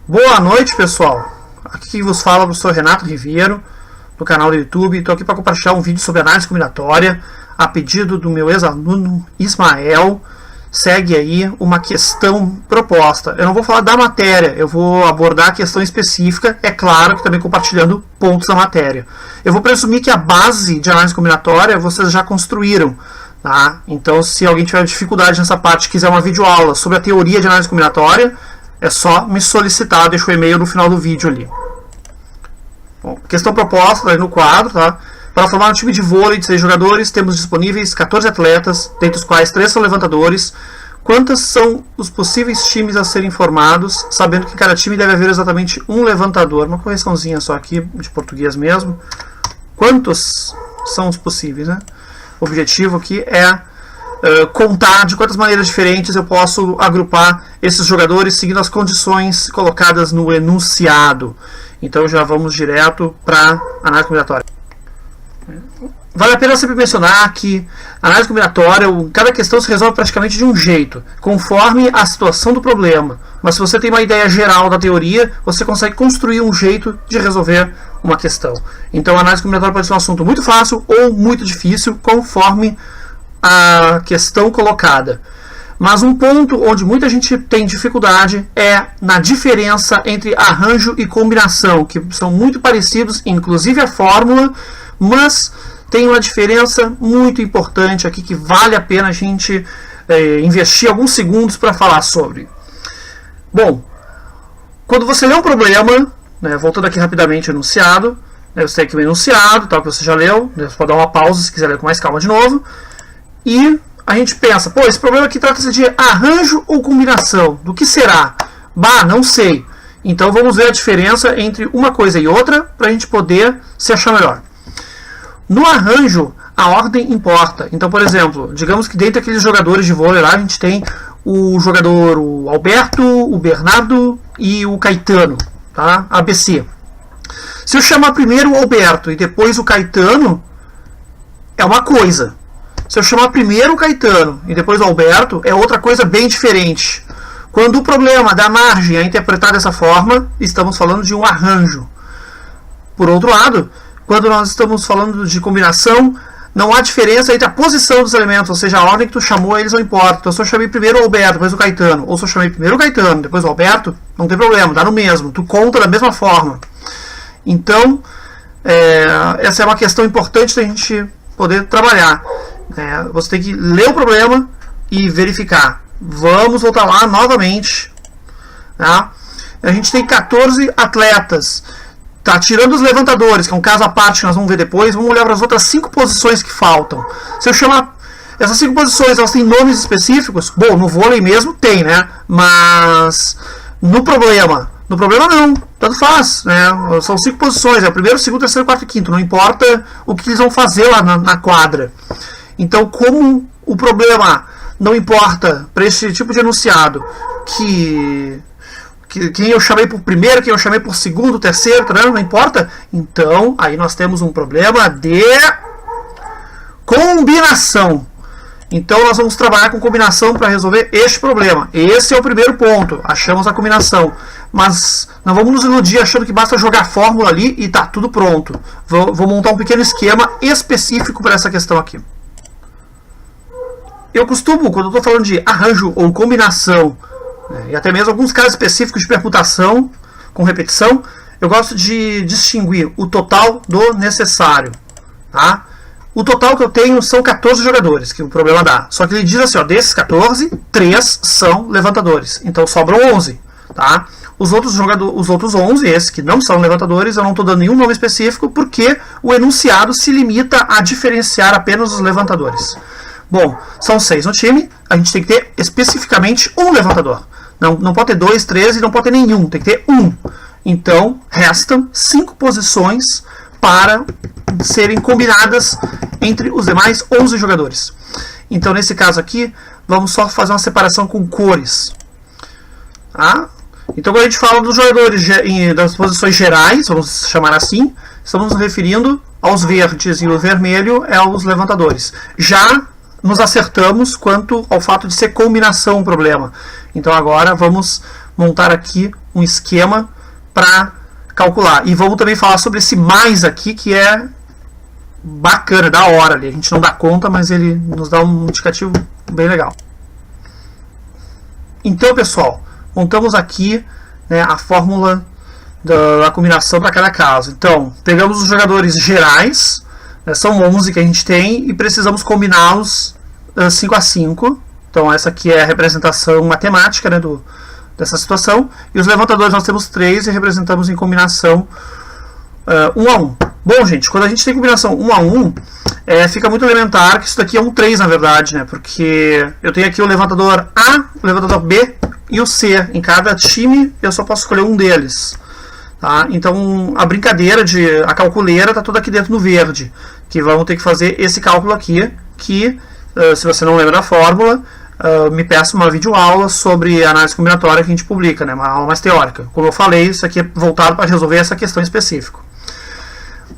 Boa noite, pessoal. Aqui quem vos fala é o professor Renato Riviero, do canal do YouTube. Estou aqui para compartilhar um vídeo sobre análise combinatória, a pedido do meu ex-aluno Ismael. Segue aí uma questão proposta. Eu não vou falar da matéria, eu vou abordar a questão específica, é claro que também compartilhando pontos da matéria. Eu vou presumir que a base de análise combinatória vocês já construíram. Tá? Então, se alguém tiver dificuldade nessa parte, quiser uma videoaula sobre a teoria de análise combinatória, é só me solicitar, deixa o e-mail no final do vídeo ali. Bom, questão proposta aí no quadro, tá? Para formar um time de vôlei de 6 jogadores, temos disponíveis 14 atletas, dentre os quais 3 são levantadores. Quantos são os possíveis times a serem formados, sabendo que em cada time deve haver exatamente um levantador? Uma correçãozinha só aqui, de português mesmo. Quantos são os possíveis, né? O objetivo aqui é contar de quantas maneiras diferentes eu posso agrupar esses jogadores seguindo as condições colocadas no enunciado. Então já vamos direto para a análise combinatória. Vale a pena sempre mencionar que a análise combinatória, cada questão se resolve praticamente de um jeito, conforme a situação do problema. Mas se você tem uma ideia geral da teoria, você consegue construir um jeito de resolver uma questão. Então a análise combinatória pode ser um assunto muito fácil ou muito difícil, conforme a questão colocada. Mas um ponto onde muita gente tem dificuldade é na diferença entre arranjo e combinação, que são muito parecidos, inclusive a fórmula, mas tem uma diferença muito importante aqui que vale a pena a gente investir alguns segundos para falar sobre. Bom, quando você lê um problema, né, voltando aqui rapidamente ao enunciado, né, você tem aqui o enunciado, tal, que você já leu, você pode dar uma pausa se quiser ler com mais calma de novo, e a gente pensa, pô, esse problema aqui trata-se de arranjo ou combinação, do que será? Bah, não sei. Então vamos ver a diferença entre uma coisa e outra para a gente poder se achar melhor. No arranjo, a ordem importa. Então, por exemplo, digamos que dentre aqueles jogadores de vôlei lá, a gente tem o jogador o Alberto, o Bernardo e o Caetano, tá? ABC. Se eu chamar primeiro o Alberto e depois o Caetano, é uma coisa. Se eu chamar primeiro o Caetano e depois o Alberto, é outra coisa bem diferente. Quando o problema dá margem a interpretar dessa forma, estamos falando de um arranjo. Por outro lado, quando nós estamos falando de combinação, não há diferença entre a posição dos elementos, ou seja, a ordem que tu chamou, eles não importam. Então, se eu chamei primeiro o Alberto, depois o Caetano, ou se eu chamei primeiro o Caetano, depois o Alberto, não tem problema, dá no mesmo. Tu conta da mesma forma. Então, essa é uma questão importante da gente poder trabalhar. Você tem que ler o problema e verificar. Vamos voltar lá novamente. Tá? A gente tem 14 atletas. Tá, tirando os levantadores, que é um caso à parte que nós vamos ver depois, vamos olhar para as outras 5 posições que faltam. Se eu chamar essas 5 posições, elas têm nomes específicos? Bom, no vôlei mesmo tem, né? Mas no problema não, tanto faz, né? São 5 posições, é o primeiro, segundo, terceiro, quarto e quinto, não importa o que eles vão fazer lá na quadra. Então, como o problema não importa para esse tipo de enunciado, quem eu chamei por primeiro, quem eu chamei por segundo, terceiro, não importa. Então, aí nós temos um problema de combinação. Então, nós vamos trabalhar com combinação para resolver este problema. Esse é o primeiro ponto. Achamos a combinação. Mas não vamos nos iludir achando que basta jogar a fórmula ali e está tudo pronto. Vou montar um pequeno esquema específico para essa questão aqui. Eu costumo, quando eu estou falando de arranjo ou combinação, e até mesmo alguns casos específicos de permutação com repetição, eu gosto de distinguir o total do necessário. Tá? O total que eu tenho são 14 jogadores, que o problema dá. Só que ele diz assim, ó, desses 14, 3 são levantadores. Então sobram 11. Tá? Os outros 11, esses que não são levantadores, eu não estou dando nenhum nome específico, porque o enunciado se limita a diferenciar apenas os levantadores. Bom, são 6 no time, a gente tem que ter especificamente um levantador. Não pode ter 2, 3 e não pode ter nenhum, tem que ter um. Então, restam 5 posições para serem combinadas entre os demais 11 jogadores. Então, nesse caso aqui, vamos só fazer uma separação com cores. Tá? Então, quando a gente fala dos jogadores das posições gerais, vamos chamar assim, estamos nos referindo aos verdes e o vermelho é os levantadores. Já nos acertamos quanto ao fato de ser combinação o problema. Então agora vamos montar aqui um esquema para calcular. E vamos também falar sobre esse mais aqui, que é bacana, da hora ali. A gente não dá conta, mas ele nos dá um indicativo bem legal. Então, pessoal, montamos aqui, né, a fórmula da combinação para cada caso. Então, pegamos os jogadores gerais, né, são 11 que a gente tem, e precisamos combiná-los 5 a 5. Então, essa aqui é a representação matemática, né, dessa situação. E os levantadores nós temos 3 e representamos em combinação 1 a 1. Bom, gente, quando a gente tem combinação 1 a 1, fica muito elementar que isso daqui é um 3, na verdade, né? Porque eu tenho aqui o levantador A, o levantador B e o C. Em cada time eu só posso escolher um deles. Tá? Então, a brincadeira a calculeira está toda aqui dentro no verde. Que vamos ter que fazer esse cálculo aqui, que, se você não lembra da fórmula, me peça uma videoaula sobre análise combinatória que a gente publica, né? Uma aula mais teórica. Como eu falei, isso aqui é voltado para resolver essa questão específica.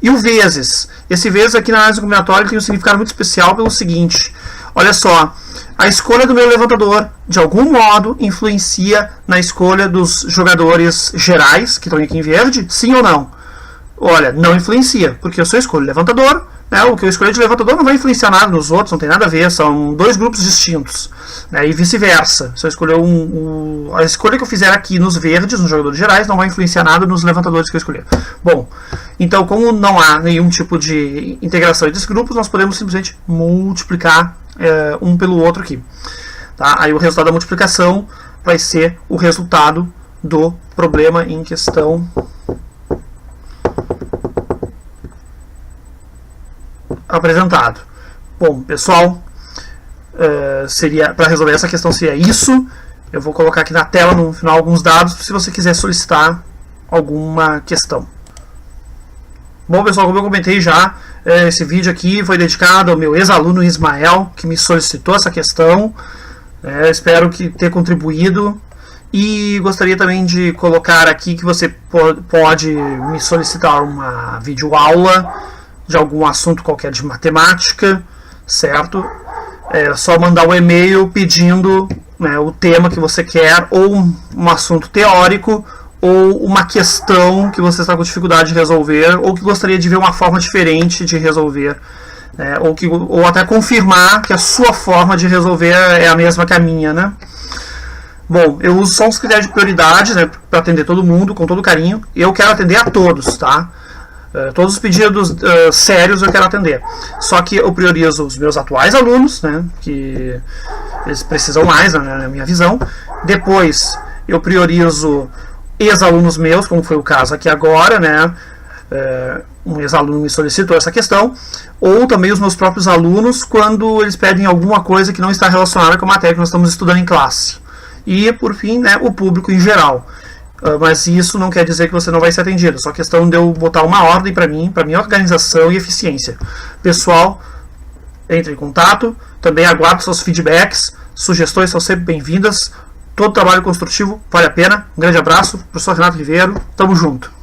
E o vezes. Esse vezes aqui na análise combinatória tem um significado muito especial pelo seguinte. Olha só, a escolha do meu levantador, de algum modo, influencia na escolha dos jogadores gerais, que estão aqui em verde, sim ou não? Olha, não influencia, porque eu só escolho levantador, né? O que eu escolhi de levantador não vai influenciar nada nos outros, não tem nada a ver, são 2 grupos distintos, né? E vice-versa. Se eu escolher a escolha que eu fizer aqui nos verdes, nos jogadores gerais, não vai influenciar nada nos levantadores que eu escolher. Bom, então como não há nenhum tipo de integração entre esses grupos, nós podemos simplesmente multiplicar um pelo outro aqui. Tá? Aí o resultado da multiplicação vai ser o resultado do problema em questão apresentado. Bom, pessoal, seria para resolver essa questão seria isso. Eu vou colocar aqui na tela no final alguns dados se você quiser solicitar alguma questão. Bom, pessoal, como eu comentei já, esse vídeo aqui foi dedicado ao meu ex-aluno Ismael, que me solicitou essa questão. Espero que tenha contribuído. E gostaria também de colocar aqui que você pode me solicitar uma videoaula de algum assunto qualquer de matemática, certo? É só mandar um e-mail pedindo, né, o tema que você quer, ou um assunto teórico, ou uma questão que você está com dificuldade de resolver, ou que gostaria de ver uma forma diferente de resolver, né, ou até confirmar que a sua forma de resolver é a mesma que a minha, né? Bom, eu uso só os critérios de prioridade, né, para atender todo mundo, com todo carinho, e eu quero atender a todos, tá? Todos os pedidos sérios eu quero atender. Só que eu priorizo os meus atuais alunos, né, que eles precisam mais, né, na minha visão. Depois eu priorizo ex-alunos meus, como foi o caso aqui agora, né? Um ex-aluno me solicitou essa questão. Ou também os meus próprios alunos, quando eles pedem alguma coisa que não está relacionada com a matéria que nós estamos estudando em classe. E, por fim, né, o público em geral. Mas isso não quer dizer que você não vai ser atendido. Só questão de eu botar uma ordem para mim, para minha organização e eficiência. Pessoal, entre em contato. Também aguardo seus feedbacks. Sugestões são sempre bem-vindas. Todo trabalho construtivo vale a pena. Um grande abraço. Professor Renato Ribeiro. Tamo junto.